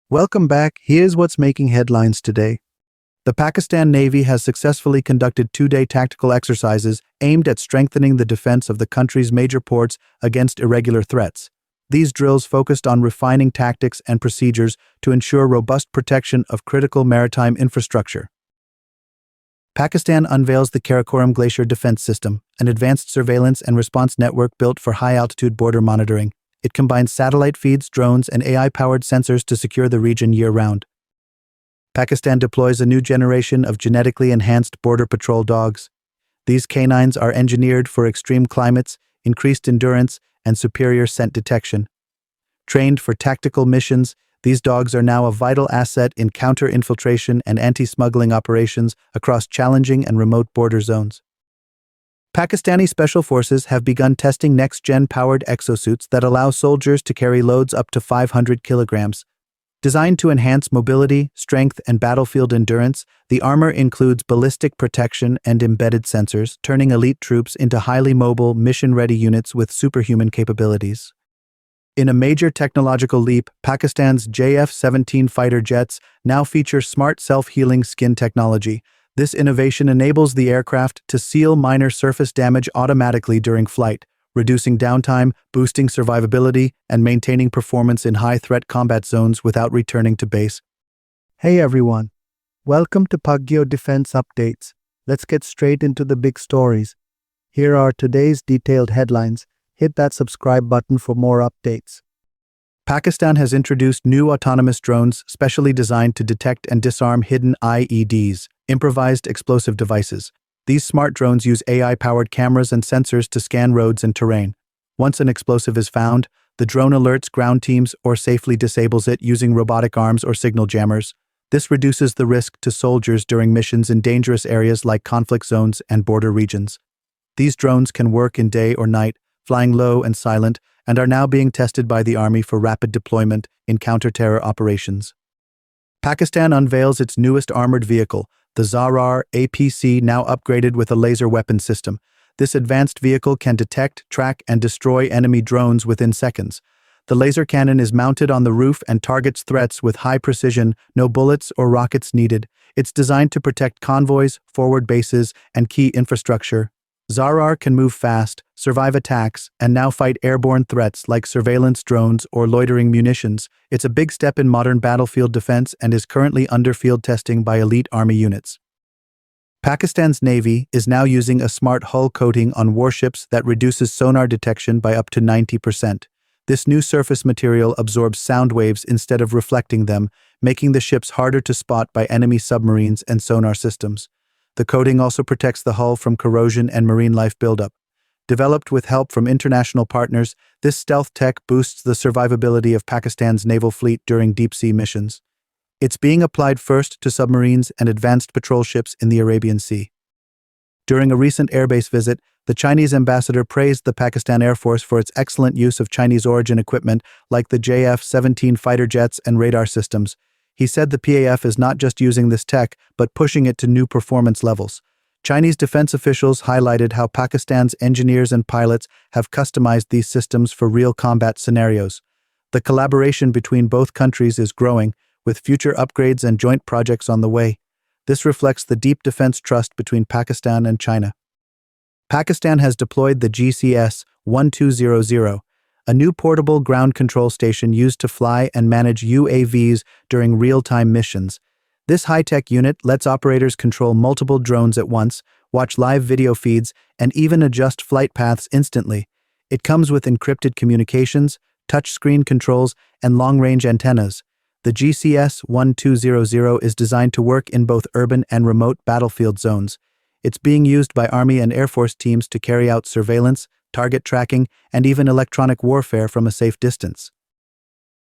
Welcome back. Here's what's making headlines today. The Pakistan Navy has successfully conducted two-day tactical exercises aimed at strengthening the defense of the country's major ports against irregular threats. These drills focused on refining tactics and procedures to ensure robust protection of critical maritime infrastructure. Pakistan unveils the Karakoram Glacier defense system, an advanced surveillance and response network built for high-altitude border monitoring. It combines satellite feeds, drones, and AI-powered sensors to secure the region year-round. Pakistan deploys a new generation of genetically enhanced border patrol dogs. These canines are engineered for extreme climates, increased endurance, and superior scent detection. Trained for tactical missions, these dogs are now a vital asset in counter-infiltration and anti-smuggling operations across challenging and remote border zones. Pakistani special forces have begun testing next-gen powered exosuits that allow soldiers to carry loads up to 500 kilograms. Designed to enhance mobility, strength, and battlefield endurance, the armor includes ballistic protection and embedded sensors, turning elite troops into highly mobile, mission-ready units with superhuman capabilities. In a major technological leap, Pakistan's JF-17 fighter jets now feature smart self-healing skin technology. This innovation enables the aircraft to seal minor surface damage automatically during flight, reducing downtime, boosting survivability, and maintaining performance in high-threat combat zones without returning to base. Hey everyone, welcome to Pakistangeo Defence Updates. Let's get straight into the big stories. Here are today's detailed headlines. Hit that subscribe button for more updates. Pakistan has introduced new autonomous drones specially designed to detect and disarm hidden IEDs, improvised explosive devices. These smart drones use AI-powered cameras and sensors to scan roads and terrain. Once an explosive is found, the drone alerts ground teams or safely disables it using robotic arms or signal jammers. This reduces the risk to soldiers during missions in dangerous areas like conflict zones and border regions. These drones can work in day or night, flying low and silent, and are now being tested by the Army for rapid deployment in counter-terror operations. Pakistan unveils its newest armored vehicle, the Zarraar APC, now upgraded with a laser weapon system. This advanced vehicle can detect, track, and destroy enemy drones within seconds. The laser cannon is mounted on the roof and targets threats with high precision, no bullets or rockets needed. It's designed to protect convoys, forward bases, and key infrastructure. Zarraar can move fast, survive attacks, and now fight airborne threats like surveillance drones or loitering munitions. It's a big step in modern battlefield defense and is currently under field testing by elite army units. Pakistan's Navy is now using a smart hull coating on warships that reduces sonar detection by up to 90%. This new surface material absorbs sound waves instead of reflecting them, making the ships harder to spot by enemy submarines and sonar systems. The coating also protects the hull from corrosion and marine life buildup. Developed with help from international partners, this stealth tech boosts the survivability of Pakistan's naval fleet during deep-sea missions. It's being applied first to submarines and advanced patrol ships in the Arabian Sea. During a recent airbase visit, the Chinese ambassador praised the Pakistan Air Force for its excellent use of Chinese-origin equipment like the JF-17 fighter jets and radar systems. He said the PAF is not just using this tech, but pushing it to new performance levels. Chinese defense officials highlighted how Pakistan's engineers and pilots have customized these systems for real combat scenarios. The collaboration between both countries is growing, with future upgrades and joint projects on the way. This reflects the deep defense trust between Pakistan and China. Pakistan has deployed the GCS-1200, a new portable ground control station used to fly and manage UAVs during real-time missions. This high-tech unit lets operators control multiple drones at once, watch live video feeds, and even adjust flight paths instantly. It comes with encrypted communications, touchscreen controls, and long-range antennas. The GCS-1200 is designed to work in both urban and remote battlefield zones. It's being used by Army and Air Force teams to carry out surveillance, target tracking, and even electronic warfare from a safe distance.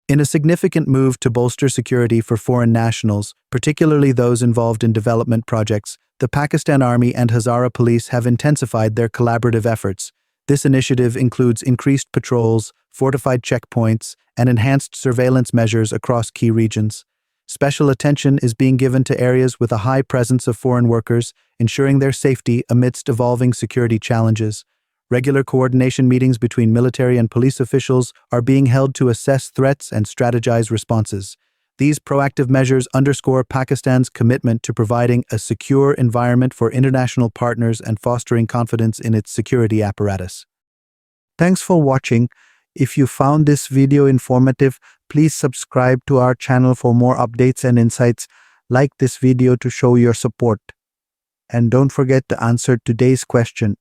In a significant move to bolster security for foreign nationals, particularly those involved in development projects, the Pakistan Army and Hazara Police have intensified their collaborative efforts. This initiative includes increased patrols, fortified checkpoints, and enhanced surveillance measures across key regions. Special attention is being given to areas with a high presence of foreign workers, ensuring their safety amidst evolving security challenges. Regular coordination meetings between military and police officials are being held to assess threats and strategize responses. These proactive measures underscore Pakistan's commitment to providing a secure environment for international partners and fostering confidence in its security apparatus. Thanks for watching. If you found this video informative, please subscribe to our channel for more updates and insights. Like this video to show your support. And don't forget to answer today's question.